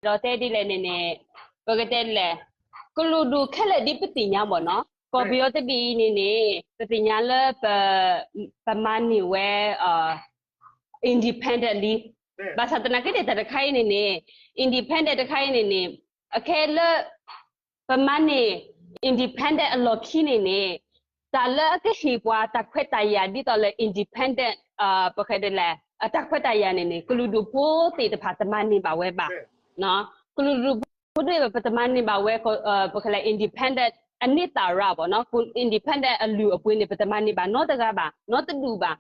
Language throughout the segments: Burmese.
တော့တဲ့ဒီလေနေနေပကတဲ့လေကလူဒူခက်လက်ဒီပတိညာပေါ့နော်ကော်ပီယောတပီနေနေပတိညာလဲပမန်နီဝဲindependently ဘာသာတနာကိတဲ့တခိုင်နေနေ independent တခိုင်နေနေအခဲလပမန်နီ independent အလော်ခီနေနေတာလအကရှိပွားတခွက်တရဒီတော်လေ independent ပခဲတဲ့လေအတခွက်တရနေနေကလူဒူပိုးတေတဖာတမန်နေပါဝဲပါနော်ကလူဒူပိုးတေပတမန်နေပါဝဲပခဲလေ independent အနိတာရပေါ့နော်ကို independent အလူအပွင့်နေပတမန်နေပါနော်တကားပါနော်တတူပါ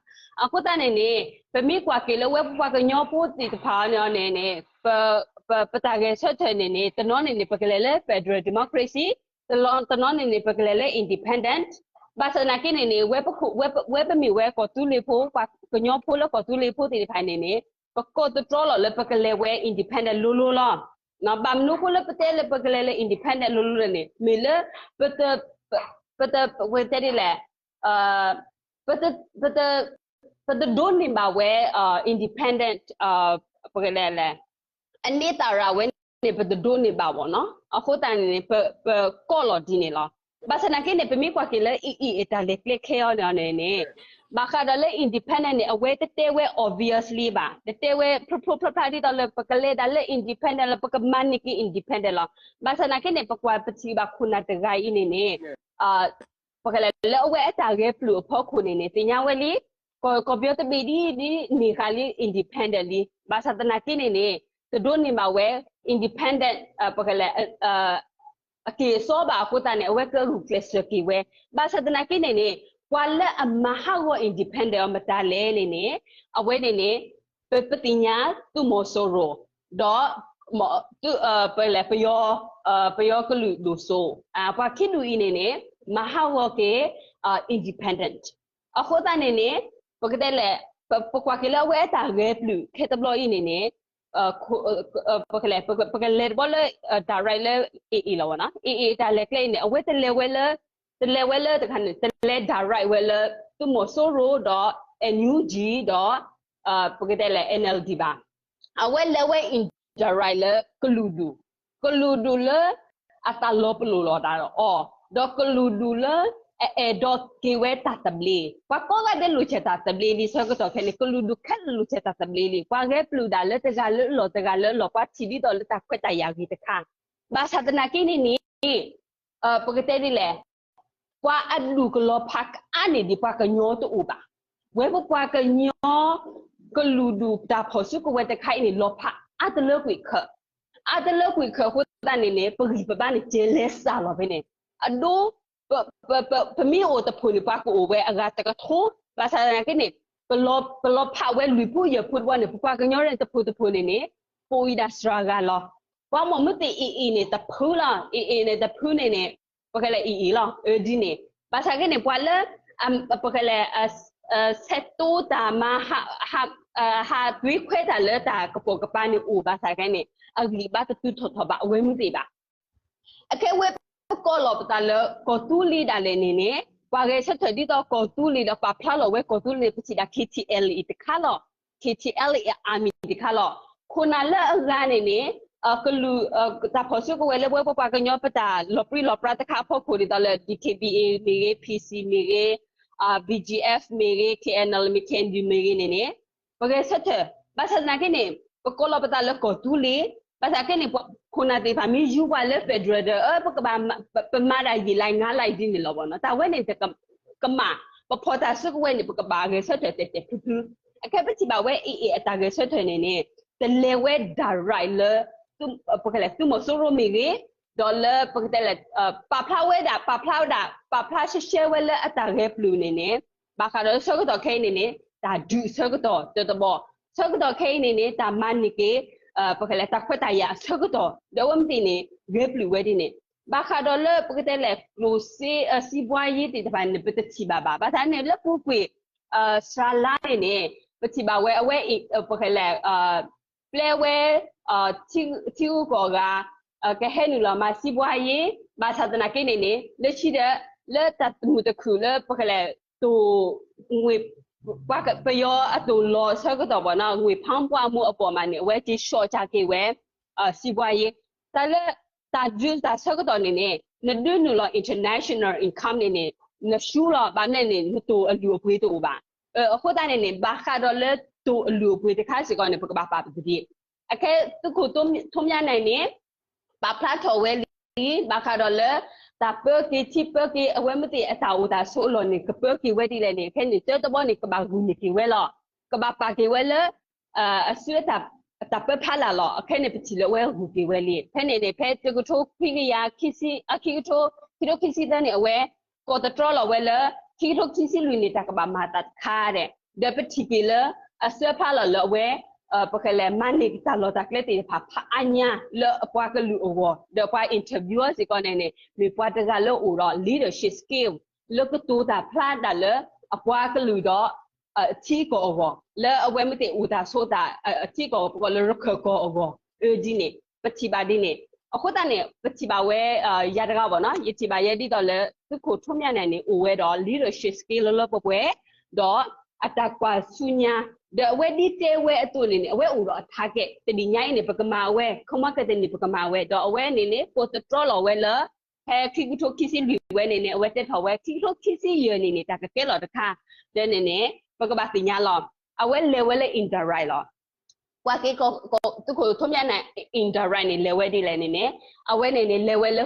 အခုတနေနေပမိကွာကေလဝဲပွားကညောပိုးတေတဖာနော်နေနေပတာကေဆက်ထနေနေတနော်နေနေပကလေလေ Federal Democracy တနော်နေနေပကလေလေ independent ဘာစနာကိနေနေဝဲပမီဝဲကိုတူလီဖိုးကညောဖိုးလကိုတူလီဖိုးတေဖိုင်နေနေပကောတတော်လပကလေဝဲ independent လူလူလောနော်ဘာမနုကိုလပတဲလပကလေလေ independent လူလူနေမေလပတဝဲတဲ့လေပတဒုန်နေပါဝဲindependent ပကလေလေအနေတာရဝဲနေပတဒုန်နေပါဘောနော်အခုတန်နေကောလော်ဒီနေလောဘာစနာကိနေပမိကွာကိလေအတာလေကလခဲရောနေဘာခါဒလေ independent နေအဝဲတဲဝဲ obviously ပါတဲဝဲ property တော်လေပကလေဒါလေ independent လပကမန်နိကိ independent လောဘာစနာကိနေပကွာပချီဘာခုနာတဂိုင်းနေပကလေလေအဝဲအတာရဲပလူဖို့ခုနေတင်ညာဝဲလီကိုပြောတဘီဒီနေခါလီ independently ဘာစတနာကိနေတဒုန်နေမှာဝဲ independent ပကလေအကေစောပါကိုတန်နေအဝဲကလူကလစ်ကီဝဲဘာစတနာကိနေကွာလက်အမဟာဝ independent မတလဲနေအဝဲနေပတိညာသူမဆိုရိုတော့သူပလဲပယောကလူဒိုဆိုပွားခိလူနေမဟာဝကေ independent အခုတန်နေပကတဲ့လေပကွာကလေးဝဲတာရဲပလူခေတဘလို့နေပကလေဘောလေ direct လေအေလောနော်အေတာလေကလေးနေအဝဲတလေဝဲလေတခါနေတလေ direct ဝဲလေသူမဆိုရိုတော့ NUG တော့ပကတဲ့လေ NLD ပါအဝဲလေဝဲ indirect လေကလူဒူလေအတလောပလူလောတာတော့ကလူဒူလေတော့ကေဝဲတာတဘလီကွာကောကတဲ့လူချက်တာတဘလီဒီဆောကတော့ခဲလေကလူဒုခက်လူချက်တာတဘလီကွာရဲပလူဒါလက်တကလောကွာချီဒီတော့လက်တခွက်တရာကြီးတခါဘာသာတနာကိနေပကတဲ့ဒီလေကွာအလူကလောဖက်အနေဒီပွားကညောတူပါဝဲပွားကညောကလူဒုတာဖို့စုကဝဲတခိုင်နေလောဖက်အတလကွိခခုတန်နေပဂိပပနေဂျဲလဲစာလောပဲနေအဒိုပမီအိုတဖူနီပါကိုဝဲအဂါတကထိုးဘာသာနာကိနေပလောဖဝဲလူပူရပူဝါနေပပကညောရတဖူနေပိုဤဒါစရာဂါလောဘာမမတိအီနေတဖူလာအီနေတဖူနေပကလေအီလောဒီနေဘာသာကိနေပွာလပကလေဆက်တူတာမဟာဒွိခွဲတာလေတာကပိုကပနီဦးဘာသာကိနေအဂလီဘာတတူထထဘာဝဲမှုတိပါအခဲဝဲကောလောပတလကောတူလီဒါလေနေကွာရဲချက်ထဒီတော့ကောတူလီတော့ပဖလာလောဝဲကောတူလီပချီဒါ KTL တခါလော KTL အာမီတခါလောခုနလအဂါနေကလူတာဖို့စုကဝဲလေဝဲပပကညောပတာလောပရီလောပရတခါဖို့ခုဒီတော့လေ DKBA မေ PC မေ BGF မေ KNL မေ KND မေနေပကဲချက်ထဘာစနာကနေပကောလောပတာလကောတူလီဘာသာကနေခုနတေဖာမီယူပါလေ Federal ပကဘာပမာရာကြီးလိုက်ငါလိုက်ဒီနေလောဘောနော်တာဝဲနေကမပဖောတာစုကဝဲနေပကဘာရဲဆက်တဲ့ဖူအခက်ပချီပါဝဲအေအတာရဲဆက်တဲ့နေတလေဝဲ direct လေသူပကလေသူမဆိုရိုမီရီဒေါ်လာပကတဲ့ပဖလာဝဲတာပဖလာရှဲဝဲလေအတာရဲပလူနေဘာခါတော့ဆောကတော့ခဲနေဒါဒူဆောကတော့တော်ဆောကတော့ခဲနေဒါမန်နီကေပကလေတခွတ်တရဆောကတော့ဒေဝမ်တီနေရဲပလူဝဲဒီနေဘာခါတော့လေပကတဲ့လေလူစီဘွားရီတီတပန်ပတချီဘာဘာသာနေလေပူကွေဆာလာနေပချီဘာဝဲအဝဲပကလေပလေဝဲချီဦးကောကကဟဲနူလာမစီဘွားရီဘာသာတနာကိနေလက်ရှိတဲ့လက်တမှုတခုလေပကလေတူငွေဘာကပယောအတူလောဆောကတော့ဘောနော်ငွေဖောင်းပွားမှုအပေါ်မှာနေဝဲကြီးရှော့ချကေဝဲ စီးပွားရေးဒါလည်းဒါဂျူးဒါဆက်ကတော့နေနဒူနူလော international income နေနရှူလောဘာနဲ့နေတူအလူအပွေးတူပါအခုတန်းနေဘာခါတော့လဲတူအလူအပွေးတခါစီကနေပကဘာပါပဒီအခဲသူကိုထုံးမြနိုင်နေဘာဖလာထော်ဝဲလီဘာခါတော့လဲတာပကီချိပကီအဝဲမတိအတာဦးတာဆိုလို့နေကပကီဝဲဒီလည်းနေခဲနေတော့နေကဘာဂူနေကီဝဲလောကဘာပါကီဝဲလဲအဆွေတာတာပဖလာလောအခက်နေပချီလဝဲဟူကီဝဲလီဖဲနေဖဲတကထိုးခိကရခိစီအခီထိုးခိရိုခိစီတဲ့နေအဝဲကိုတတော်လောဝဲလဲခိရိုခိစီလူနေတာကဘာမာတခါတဲ့ဒပတိကီလအဆွေဖလာလောဝဲပကလေမန်နီတာလောတာကလက်တီဖာအညာလောအပွားကလူအဝဒပွား interviewer စီကနေနေပွားတကလောဦးတော့ leadership skill လောကတူတာဖလာတာလအပွားကလူတော့အချီကိုအဝလဲအဝဲမတိဦးတာဆိုတာအချီကိုပကလရခကိုအဝဒီနေပတိပါဒီနေအခုတည်းပတိပါဝဲရတကပေါ့နော်ရတိပါရဒီတော့လဲသူကိုထုံးမြနိုင်နေဦးဝဲတော့ leadership skill လောပွဲတော့အတကွာဆုညာthe way detail way atuni ni away uro target tedi nyai ni pekama we khoma ka ni pekama we do away ni ni protocol lo we la he kikutho kisi li we ni ni away tet tho we kikutho kisi ye ni ta ka ke lo ta kha de ni pekaba ti nya lo away level indirect lo kwa ke ko tu ko thomya na indirect ni level di le ni away ni level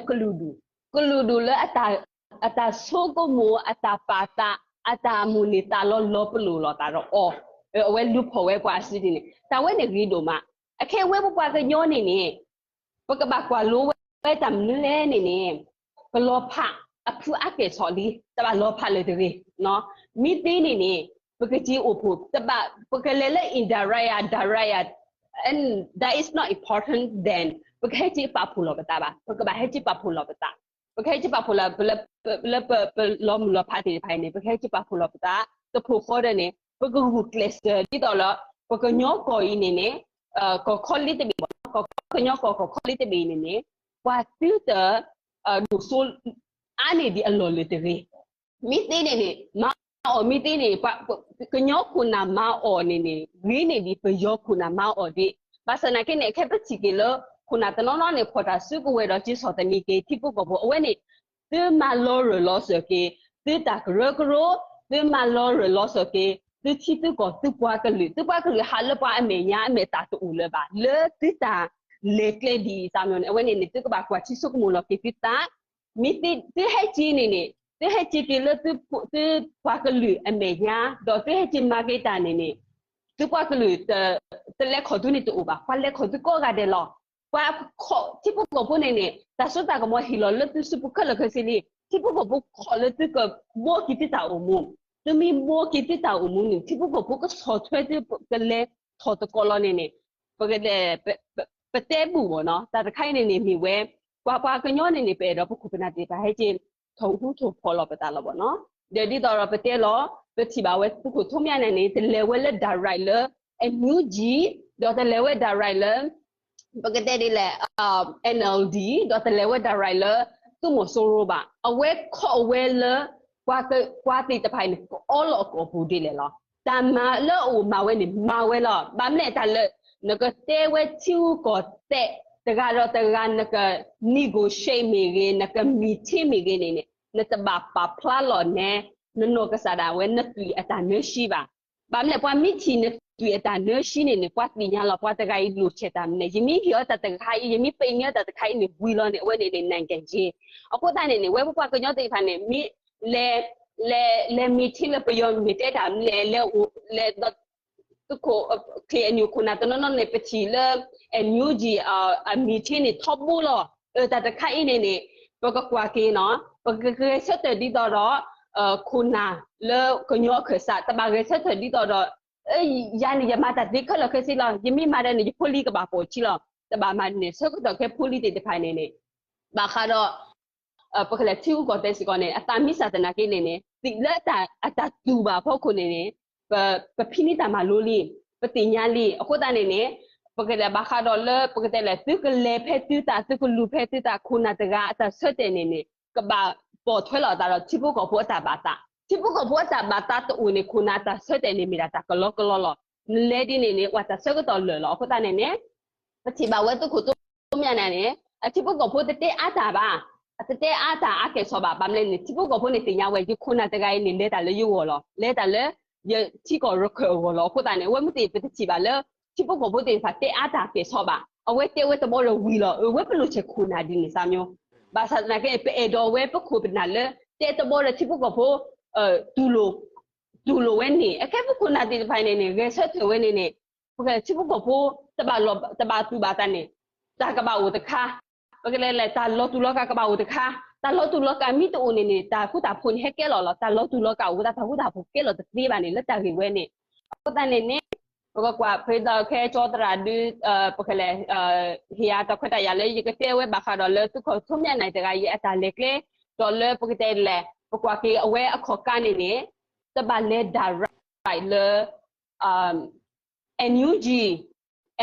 kuludu le ata so ko mo ata pata ata mu ni ta lo plu lo ta ro oအဝဲလူဖို့ဝဲကွာစီတင်တာဝဲနေဂီဒိုမှာအခဲဝဲပွားကညောနေနေပကဘာကွာလိုဝဲတမ်လဲနေနေကလောဖအခုအကေဆော်လီတဘာလောဖလေတေနော်မိသေးနေနေပကကြီးအဖို့တဘာပကလေလေ indirect direct and that is not important then ပကကြီးပပူလောပတာပါပကဘာဟကြီးပပူလောပတာပကကြီးပပူလောဘလလောမလောဖာတီဖိုင်နေပကကြီးပပူလောပတာတဖို့ခေါ်တယ်နေပကဟုကလစ်ဒီတော့လားပကညောကိုင်းနေကိုခေါ်လိတဲ့ဘီကိုညောကိုခေါ်လိတဲ့ဘီနေဝါတူတာဒူဆိုအနေဒီအလော်လေတဲ့မိသေးနေမအော်မိသေးနေကညောခုနာမအော်နေဝင်းနေဒီပယောခုနာမအော်ဒီဘာစနာကိနေခက်ပချီကလောခုနာတနောနောနေဖော်တာစုကဝဲတော့จิစောတမီကေတိပုကဘောအဝဲနေဒီမလောရလောစကေဒီတာကရကရောဒီမလောရလောစကေသူချီသူကသူပွားကလေးဟာလပွားအမေညာအမေတာတူလေပါလေတိတာလေကလေးဒီစာမျိုးနဲ့အဝဲနေသူကပါကွာချီစုကမလို့ကိတာမိတိဟဲချီနေသူဟဲချီကလေးသူပွားကလေးအမေညာတော့သူဟဲချီမာကေတာနေသူပွားကလေးတလက်ခေါ်သူနေတူပါခွာလက်ခေါ်သူကောကတဲ့လောပွားခေါ်ချီပုကပုနေတာဆိုတာကမဟီလောလေသူစပုကလခစီလီချီပုကပုခေါ်လေသူကဘောကိတာအမုံသူမီဘောကိတာအမုံတိပုကပုကဆော့ထွဲတဲ့ကလေးထော်တကောလောနေပကတဲ့ပတဲဘူးဘောနော်တာတခိုင်းနေမိဝဲကွာကညောနေပဲတော့ပုခုပနာတေပါဟဲ့ချင်းထုံထုထုဖော်လောပတာလောဘောနော်ဒီတော့ပတဲလောပတိပါဝဲပုခုထုံမြနေတယ်လေဝဲလက် direct လေအမြူကြီးတော့တယ်လေဝဲ direct လေပကတဲ့ဒီလေNLD တော့တယ်လေဝဲ direct လေသူမဆိုးရောပါအဝဲခေါ်ဝဲလေကွာတိတဖိုင်all of ko bu di le lo ta ma lo o ma we ni ma we lo ba mle ta le na ko te we chu ko te ta ga ro ta ga na ka negotiate me ge na ka meeting me ge ne na ta ba pa pla lo ne no ka sa da we na tui ata ne shi ba mle pwa meeting ne tui ata ne shi ne pwa ti nya lo pwa ta ga i lu che ta ne yimi hyo ta ta ga i yimi pe nya ta ta khai ne wi lo ne we ne nan kan ji ako ta ne we pwa ko nyo te pha ne mi le meeting le pyo meeting ta le tu ko clear new kuna to no ne pchi le new ji a meeting ni top bu lo ta ta khai ne pa ka kwa ke no pa ke set di do ro kuna le ko nyo khe sa ta ba ke set di do ro ya ni ya ma ta di kho lo ke si lo yimi ma de ni poli ka ba po chi lo ta ba ma ne so ko to ke poli de phai ne ba kha doပကလက်ချူကိုတဲ့စီကနေအတာမိစာတနာကိနေနေတိလက်တာတူပါဖို့ခုနေနေပဖိနိတာမလိုလီပတိညာလီအခုတနေနေပကလက်ဘာခါဒေါ်လပကတဲ့လက်သူကလေဖက်တူတာသူကလူဖက်တူတာခုနာတကအတာဆွတ်တဲ့နေနေကဘာပေါ်ထွဲလာတာချိပုကိုဖို့အတာဘာတာချိပုကိုဖို့အတာဘာတာတူနေခုနာတာဆွတ်တဲ့နေမိတာကလောကလောလေဒီနေနေဝတ်တာဆွတ်တော့လောအခုတနေနေပတိဘာဝဲသူခု面呢，只不过不得阿达吧，得阿达阿给说吧，把们只不过不能定下位就困难这个你来打了有我了，来打了也几个人可我了，或者呢我们得不得起吧了，只不过不得发得阿达给说吧，我得我怎么人为了，我不能去困难的你啥样，把啥那个被到我不可能了，得怎么了只不过不杜鲁温尼，哎，不困难的反正呢，个社团温尼呢。Oke, cipu kopo teba tu batan ni. Ta ka ba u de kha. Oke le ta lo tu lo ka ba u de kha. Ta lo tu lo ka mi tu ni ta ku ta phun he ke lo ta lo tu lo ka u ta ku ta phu ke lo de ti ba ni le ta ki we ni. Ko ta ni ni ko kwa phe da ke cho tra du oke le hiya ta khota ya le ye ke te we ba kha do le tu ko thu mya nai de ga ye ata le ke do le pu ke te le ko kwa ke awe a kho ka ni ni ta ba le direct le NUG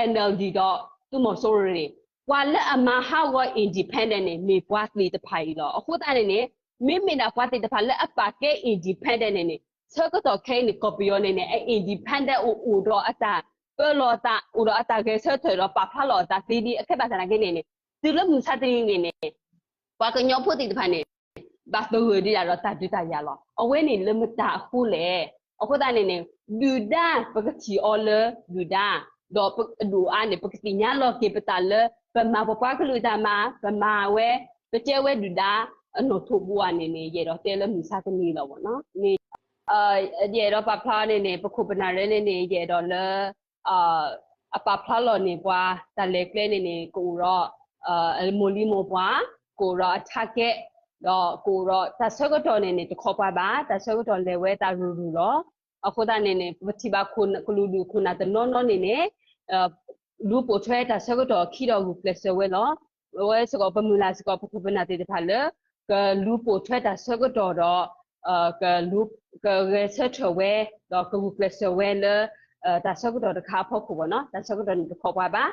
NLD တော့သူ့မဆိုးရည်ကွာလက်အမဟာဝ independent နဲ့မေပွားကလေးတဖိုင်တော့အခုတည်းနဲ့မိမိနာကွာတဲ့တဖာလက်အပါကဲ independent နဲ့ဆက်ကတော့ခဲနေ copy ရနေအဲ independent ဦးတော့အတာပေါ်လို့တာဦးတော့အတာကဲဆက်ထွေတော့ပါဖလို့တာဒီဒီအခက်ပါစနာကနေနေသူလည်းမစားတဲ့နေနေကွာကညောဖို့တဲ့တဖာနေဘာလို့ရရတော့တာတူတာရလောအဝဲနေလမတာအခုလေအခုတည်းနဲ့လူဒါပကချီအော်လလူဒါတော့လူအားနေပကတိညာလောကေပတာလပမာပပွားကလူဒါမာပမာဝဲတကျဲဝဲလူဒါအနိုထုဘူအနေနဲ့ရတော့တဲလမြစားသမီးလောပေါ့နော်နေရတော့ပပလာနေနေပခုပနာရဲနေနေရတော့လအပပလာလောနေပွားတလေကလေးနေနေကိုတော့မိုလီမိုပွားကိုတော့အချက်ကဲတော့ကိုတော့တဆကတော့နေနေတခေါ်ပါပါတဆကတော့လေဝဲတာရူရူတော့အခုတနေနေပတိပါခုကလူလူခုနာတနော်နော်နေနေလူပိုထွဲတာဆကတော့ခီတော့ဘူးပလက်ဆဝဲနော်ဝဲစကောပမူလာစကောပခုပနာတေတဖာလေကလူပိုထွဲတာဆကတော့တော့ကလူကရဲဆက်ထွဲတော့ကဘူးပလက်ဆဝဲလေတာဆကတော့တခါဖို့ခုပေါ့နော်တာဆကတော့တခေါ်ပါပါ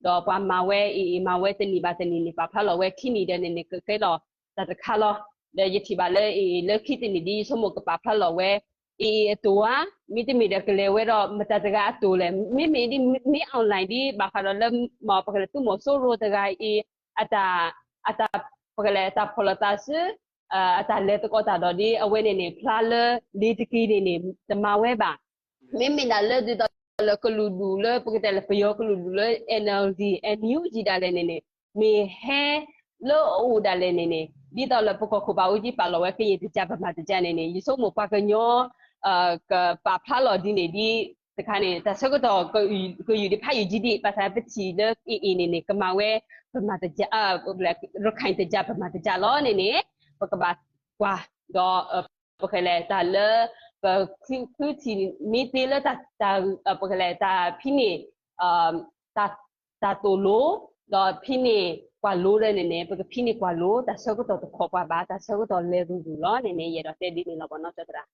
တော့ပွားမဝဲမဝဲတနီပါတနီနေပါဖလာဝဲခီနေတဲ့နေနေကဲတော့တာတခါလောလေယတိပါလေလေခီတနီဒီစမကပါဖလာဝဲตัวมิตรมีเด็กเลยว่าเรามาจากการตัวเลยมีดิมีออนไลน์ดิบางครั้งเราเริ่มมาปกติตัวหมดโซโล่แต่การอัตราปกติแต่พอเราตัดสิอัตราเล็กก็ตัดดีเอาไว้เนี่ยพลาดดีตะกี้เนี่ยจะมาไว้บ้างมีนั่นเลยที่ตอนเราก็รู้ดูเลยปกติเราไปยกก็รู้ดูเลย NLD NUG ได้เลยเนี่ยมีแห่โลอูได้เลยเนี่ยดีตอนเราปกติเขาบอกว่าที่ปาเราไว้ก็ยังจะจับประมาณจะจันเนี่ยยิ่งสมมติว่าก็ย้อน个把帕罗的那的，这看呢，但是个到有的怕有几的，把它不起的呢，个嘛喂，不嘛的家不来，若看的家不嘛的家咯呢，不个把哇，到不可来打了，不起没得了打不可来打拼呢，打多罗，到拼呢。qua lúa đây này bởi vì pin qua lúa ta sao có tổ khổ qua ba ta sao có tổ lê rù rù lo này này vậy đó tê đi này là bọn nó cho ta